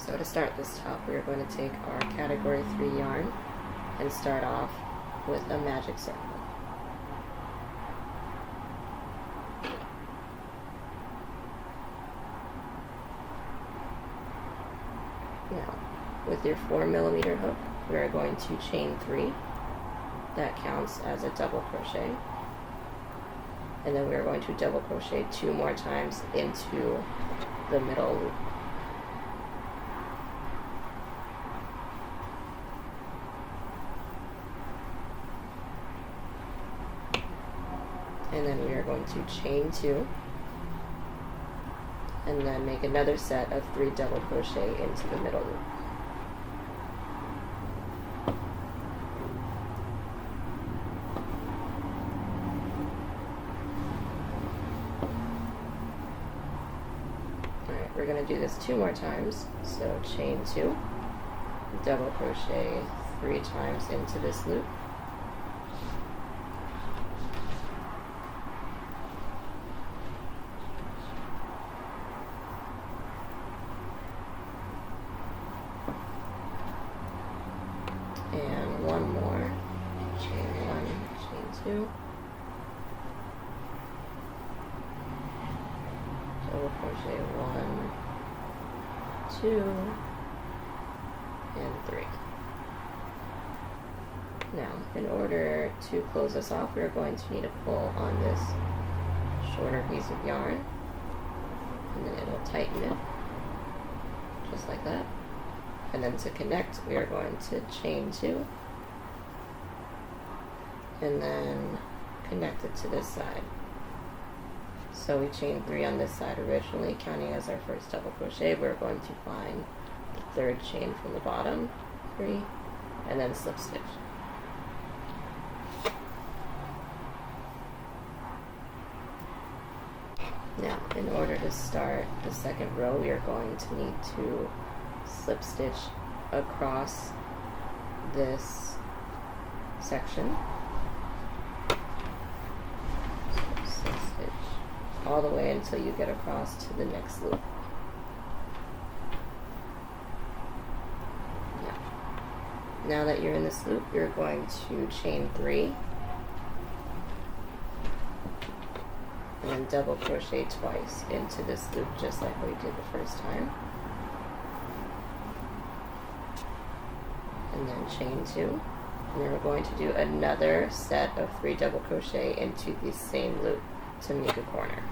So to start this top, we're going to take our category 3 yarn and start off with a magic circle. Now, with your 4mm hook, we are going to chain 3. That counts as a double crochet. And then we are going to double crochet 2 more times into the middle loop. And then we are going to chain 2 and then make another set of 3 double crochet into the middle loop. Alright, we're going to do this 2 more times. So chain 2, double crochet 3 times into this loop. And 1 more, chain 1, chain 2, double crochet 1, 2, and 3. Now, in order to close this off, we're going to need to pull on this shorter piece of yarn, and then it'll tighten it, just like that. And then to connect, we are going to chain 2 and then connect it to this side. So we chained 3 on this side originally, counting as our first double crochet. We're going to find the 3rd chain from the bottom, 3, and then slip stitch. Now, in order to start the 2nd row, we are going to need to slip stitch across this section. So slip stitch all the way until you get across to the next loop. Now that you're in this loop, you're going to chain 3 and then double crochet twice into this loop, just like we did the first time. And then chain 2, and then we're going to do another set of 3 double crochet into the same loop to make a corner.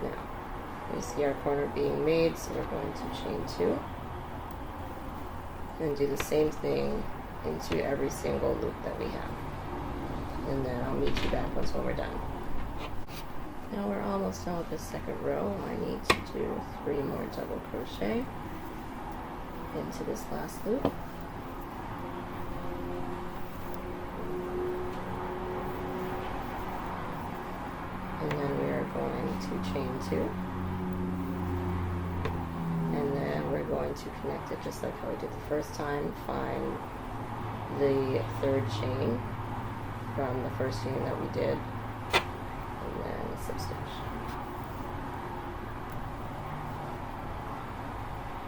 Now, we see our corner being made, so we're going to chain 2 and do the same thing into every single loop that we have. And then I'll meet you back when we're done. Now we're almost done with the 2nd row. I need to do 3 more double crochet into this last loop. And then we are going to chain 2. And then we're going to connect it just like how we did the first time. Find the 3rd chain from the first chain that we did, and then slip stitch.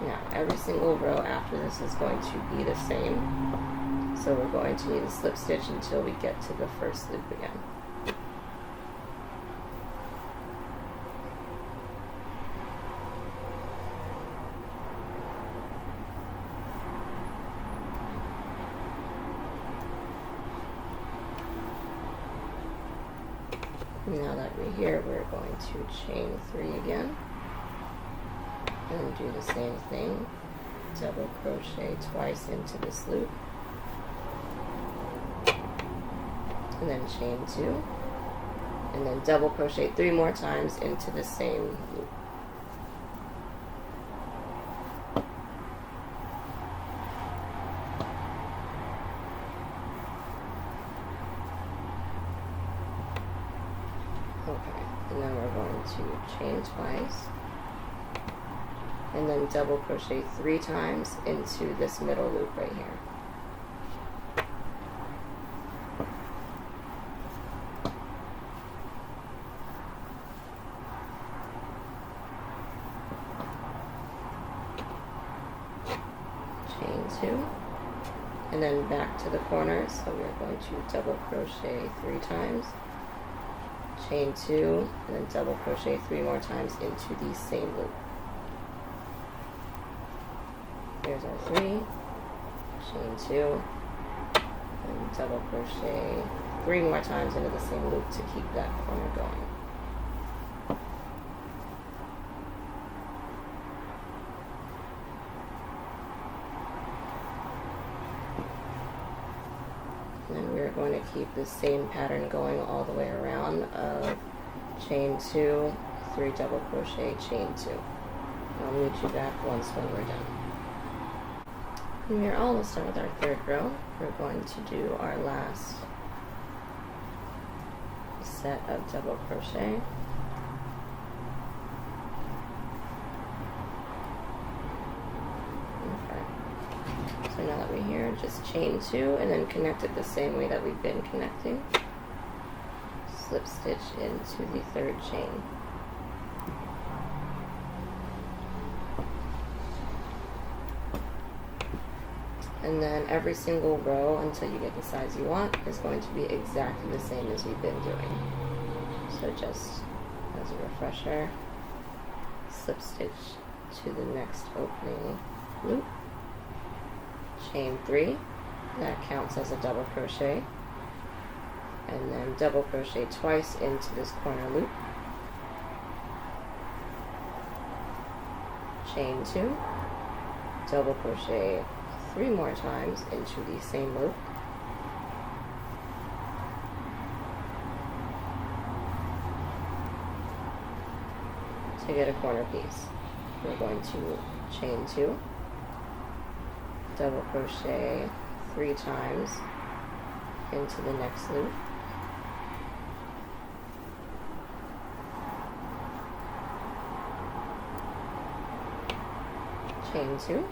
Now, every single row after this is going to be the same, so we're going to need a slip stitch until we get to the first loop again. Now that we're here, we're going to chain 3 again and do the same thing, double crochet twice into this loop, and then chain 2, and then double crochet 3 more times into the same loop. Okay, and then we're going to chain twice and then double crochet 3 times into this middle loop right here. Chain 2, and then back to the corner, so we're going to double crochet 3 times, chain 2, and then double crochet 3 more times into the same loop. Here's our 3, chain 2, and double crochet 3 more times into the same loop to keep that corner going. And we're going to keep the same pattern going all the way around of chain 2, 3 double crochet, chain 2. I'll meet you back once when we're done. And we're almost done with our 3rd row. We're going to do our last set of double crochet. So now that we're here, just chain 2 and then connect it the same way that we've been connecting. Slip stitch into the 3rd chain. And then every single row until you get the size you want is going to be exactly the same as we've been doing. So just as a refresher, slip stitch to the next opening loop. Chain 3, that counts as a double crochet, and then double crochet twice into this corner loop, chain 2, double crochet 3 more times into the same loop, to get a corner piece. We're going to chain 2, double crochet 3 times into the next loop, chain 2,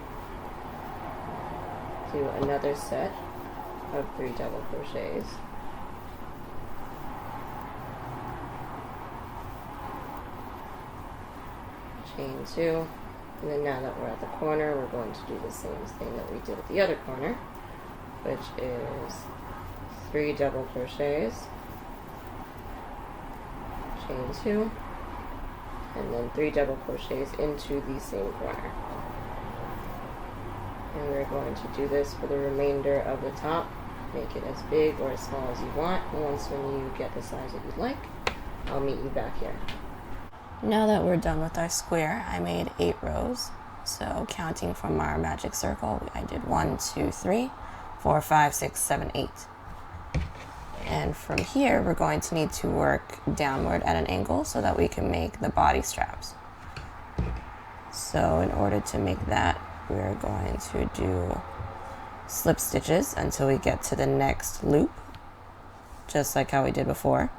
do another set of 3 double crochets, chain 2, and then now that we're at the corner, we're going to do the same thing that we did at the other corner, which is 3 double crochets, chain 2, and then 3 double crochets into the same corner. And we're going to do this for the remainder of the top. Make it as big or as small as you want. And once when you get the size that you'd like, I'll meet you back here. Now that we're done with our square, I made 8 rows. So counting from our magic circle, I did 1, 2, 3, 4, 5, 6, 7, 8. And from here, we're going to need to work downward at an angle so that we can make the body straps. So in order to make that, we're going to do slip stitches until we get to the next loop, just like how we did before.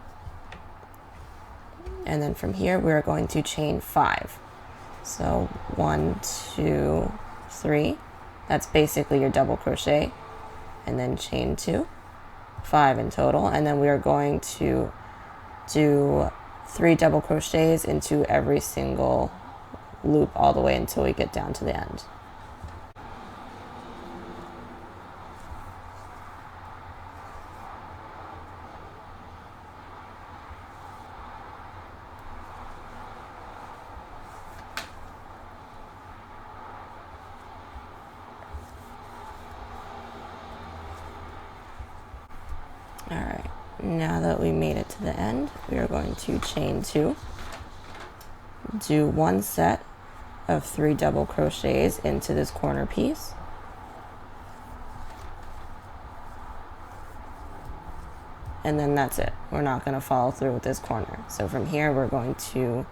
And then from here, we're going to chain 5. So 1, 2, 3. That's basically your double crochet. And then chain 2, 5 in total. And then we are going to do 3 double crochets into every single loop all the way until we get down to the end. Alright, now that we made it to the end, we are going to chain 2, do 1 set of 3 double crochets into this corner piece, and then that's it. We're not going to follow through with this corner. So from here, we're going to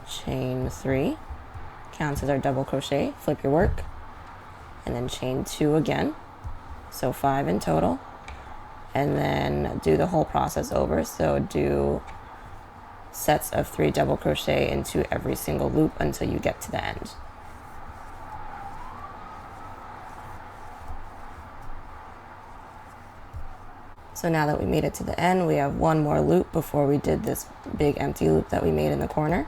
chain 3, counts as our double crochet, flip your work, and then chain 2 again, so 5 in total. And then do the whole process over. So do sets of 3 double crochet into every single loop until you get to the end. So now that we made it to the end, we have one more loop before we did this big empty loop that we made in the corner.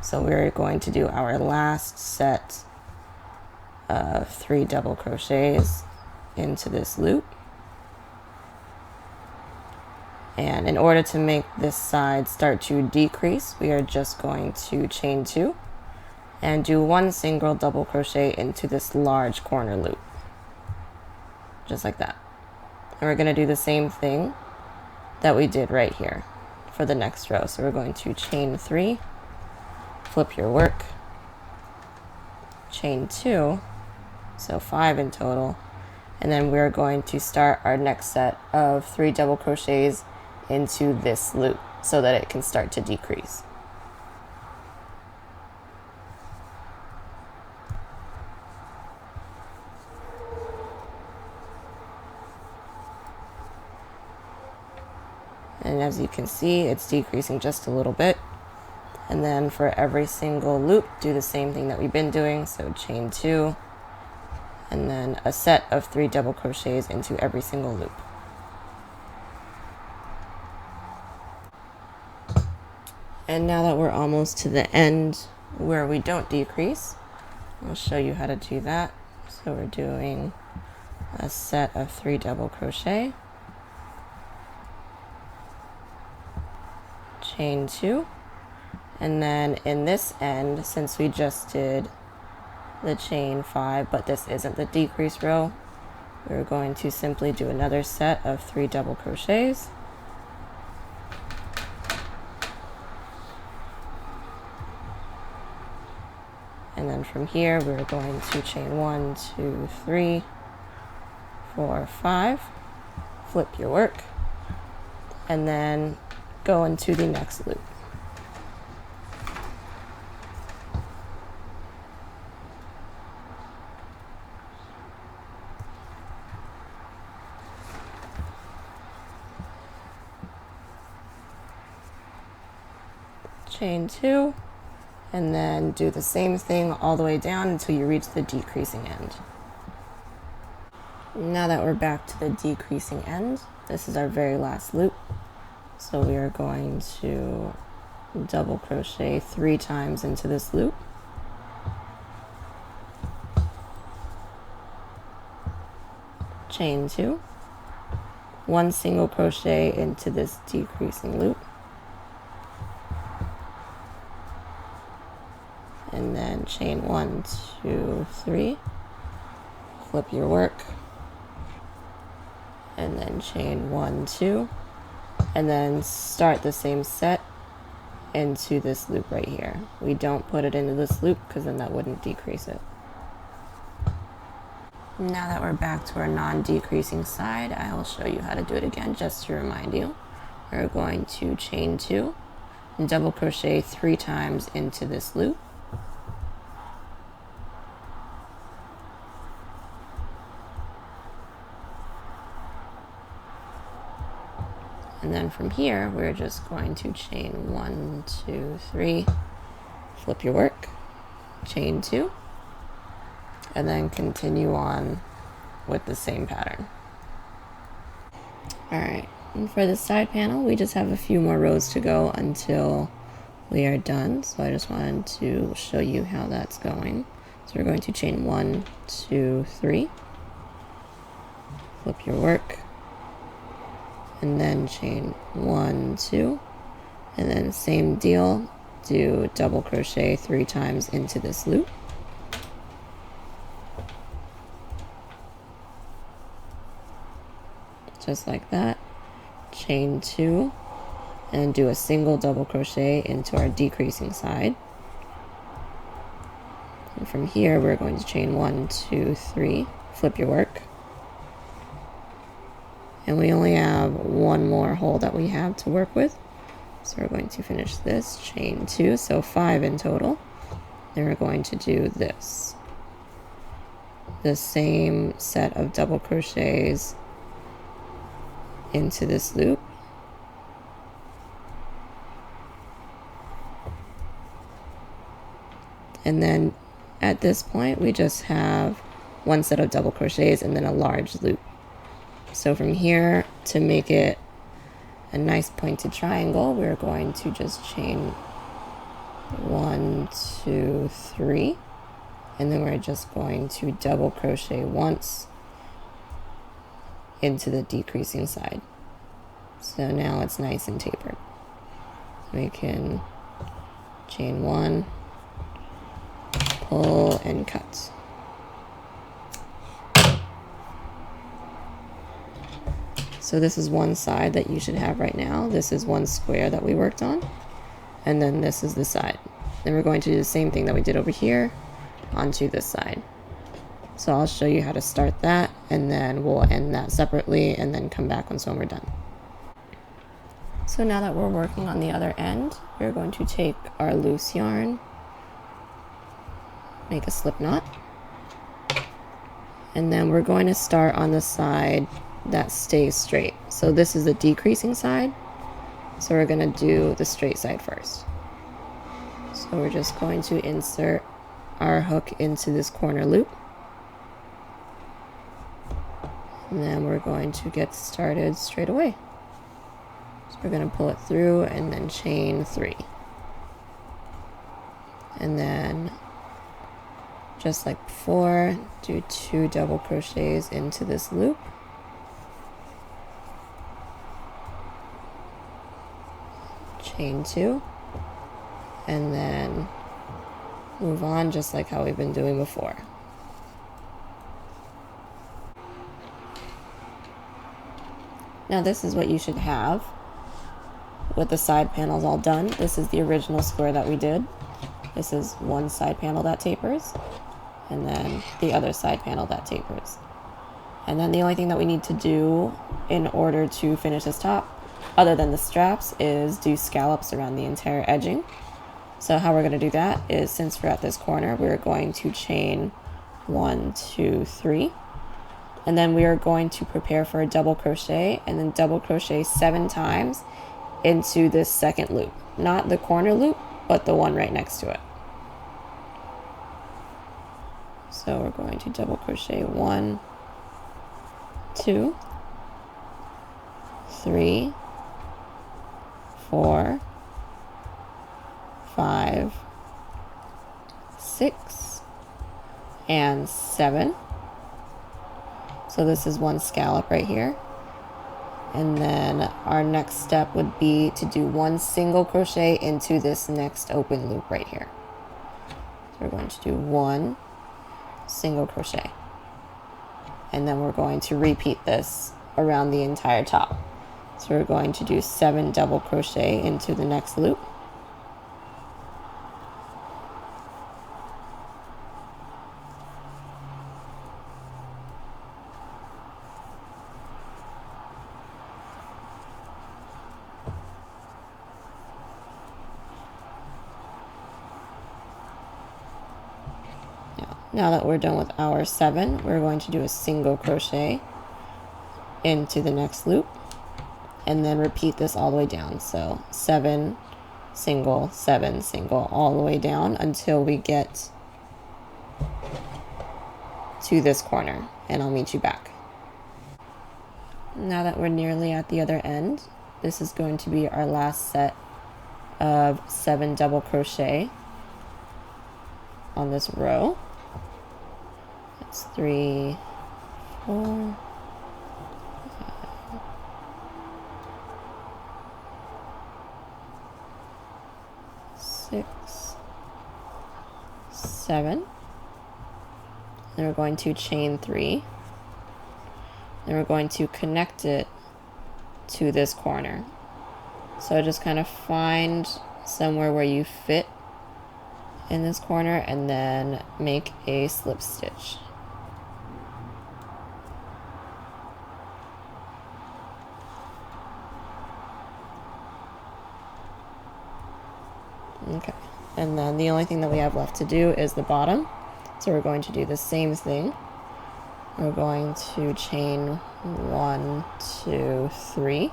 So we're going to do our last set of 3 double crochets into this loop. And in order to make this side start to decrease, we are just going to chain 2 and do 1 single double crochet into this large corner loop. Just like that. And we're going to do the same thing that we did right here for the next row. So we're going to chain 3, flip your work, chain 2, so 5 in total, and then we're going to start our next set of 3 double crochets into this loop so that it can start to decrease. And as you can see, it's decreasing just a little bit. And then for every single loop, do the same thing that we've been doing. So chain 2, and then a set of 3 double crochets into every single loop. And now that we're almost to the end where we don't decrease, I'll show you how to do that. So we're doing a set of 3 double crochet, chain 2, and then in this end, since we just did the chain 5 but this isn't the decrease row, we're going to simply do another set of 3 double crochets, and then from here we're going to chain 1, 2, 3, 4, 5, flip your work, and then go into the next loop. Chain 2, and then do the same thing all the way down until you reach the decreasing end. Now that we're back to the decreasing end, this is our very last loop. So we are going to double crochet 3 times into this loop. Chain 2, 1 single crochet into this decreasing loop, and then chain 1, 2, 3, flip your work, and then chain 1, 2, and then start the same set into this loop right here. We don't put it into this loop because then that wouldn't decrease it. Now that we're back to our non-decreasing side, I will show you how to do it again just to remind you. We're going to chain 2 and double crochet 3 times into this loop. And then from here, we're just going to chain 1, 2, 3, flip your work, chain 2, and then continue on with the same pattern. All right, and for the side panel, we just have a few more rows to go until we are done. So I just wanted to show you how that's going. So we're going to chain 1, 2, 3, flip your work, and then chain 1, 2, and then same deal, do double crochet 3 times into this loop. Just like that. Chain 2 and do a single double crochet into our decreasing side. And from here we're going to chain 1, 2, 3, flip your work. And we only have one more hole that we have to work with. So we're going to finish this, chain 2, so 5 in total. Then we're going to do this. The same set of double crochets into this loop. And then at this point, we just have one set of double crochets and then a large loop. So from here, to make it a nice pointed triangle, we're going to just chain 1, 2, 3, and then we're just going to double crochet once into the decreasing side. So now it's nice and tapered. We can chain 1, pull and cut. So this is one side that you should have right now. This is one square that we worked on. And then this is the side. Then we're going to do the same thing that we did over here onto this side. So I'll show you how to start that, and then we'll end that separately and then come back once we're done. So now that we're working on the other end, we're going to take our loose yarn, make a slip knot, and then we're going to start on the side that stays straight. So this is the decreasing side, so we're going to do the straight side first. So we're just going to insert our hook into this corner loop, and then we're going to get started straight away. So we're going to pull it through and then chain 3, and then just like before, do 2 double crochets into this loop, chain 2, and then move on just like how we've been doing before. Now this is what you should have with the side panels all done. This is the original square that we did. This is one side panel that tapers, and then the other side panel that tapers. And then the only thing that we need to do in order to finish this top, other than the straps, is do scallops around the entire edging. So how we're going to do that is, since we're at this corner, we're going to chain 1, 2, 3, and then we are going to prepare for a double crochet, and then double crochet 7 times into this second loop, not the corner loop, but the one right next to it. So we're going to double crochet 1, 2, 3, 4, 5, 6, and 7. So this is one scallop right here. And then our next step would be to do 1 single crochet into this next open loop right here. So we're going to do 1 single crochet, and then we're going to repeat this around the entire top. So we're going to do 7 double crochet into the next loop, Now that we're done with our 7, we're going to do a single crochet into the next loop, and then repeat this all the way down. So 7 single, 7 single, all the way down until we get to this corner, and I'll meet you back. Now that we're nearly at the other end, this is going to be our last set of 7 double crochet on this row. It's 3, 4, 5, 6, 7. Then we're going to chain 3. Then we're going to connect it to this corner. So just kind of find somewhere where you fit in this corner, and then make a slip stitch. Okay, and then the only thing that we have left to do is the bottom. So we're going to do the same thing. We're going to chain 1, 2, 3,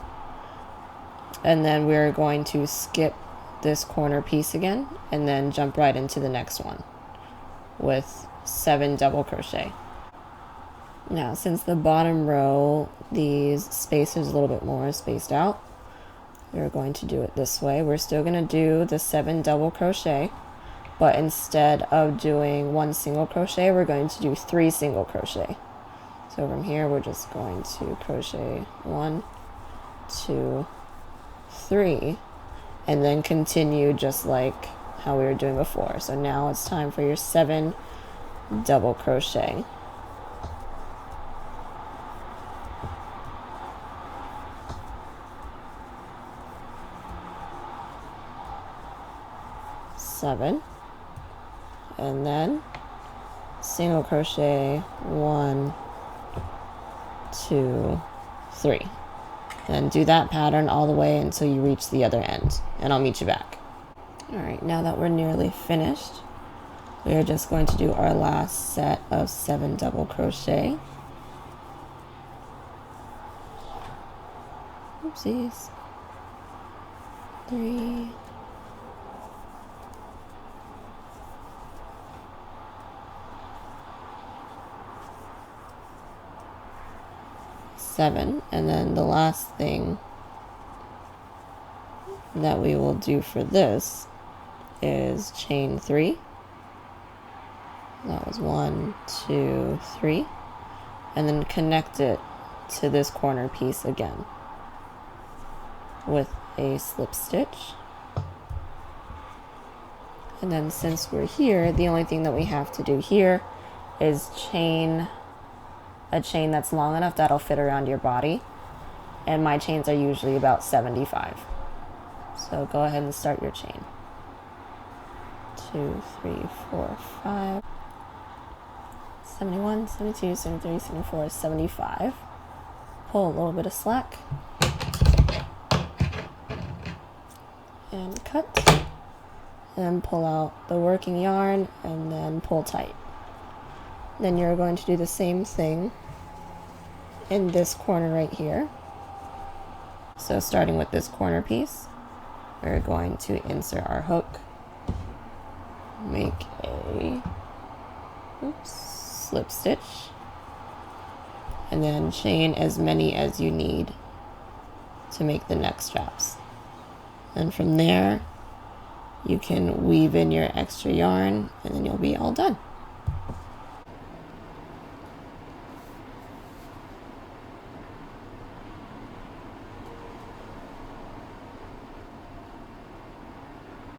and then we're going to skip this corner piece again, and then jump right into the next one with 7 double crochet. Now, since the bottom row, these spaces a little bit more spaced out, we're going to do it this way. We're still going to do the 7 double crochet, but instead of doing 1 single crochet, we're going to do 3 single crochet. So from here, we're just going to crochet 1, 2, 3, and then continue just like how we were doing before. So now it's time for your 7 double crochet. Seven, and then single crochet 1, 2, 3, and do that pattern all the way until you reach the other end, and I'll meet you back. All right, now that we're nearly finished, we are just going to do our last set of 7 double crochet. Oopsies. 3, 7, and then the last thing that we will do for this is chain 3. That was 1, 2, 3, and then connect it to this corner piece again with a slip stitch. And then since we're here, the only thing that we have to do here is chain a chain that's long enough that'll fit around your body, and my chains are usually about 75. So go ahead and start your chain. 2, 3, 4, 5, 71, 72, 73, 74, 75. Pull a little bit of slack and cut, and pull out the working yarn and then pull tight. Then you're going to do the same thing in this corner right here. So starting with this corner piece, we're going to insert our hook, make a slip stitch, and then chain as many as you need to make the neck straps. And from there, you can weave in your extra yarn, and then you'll be all done.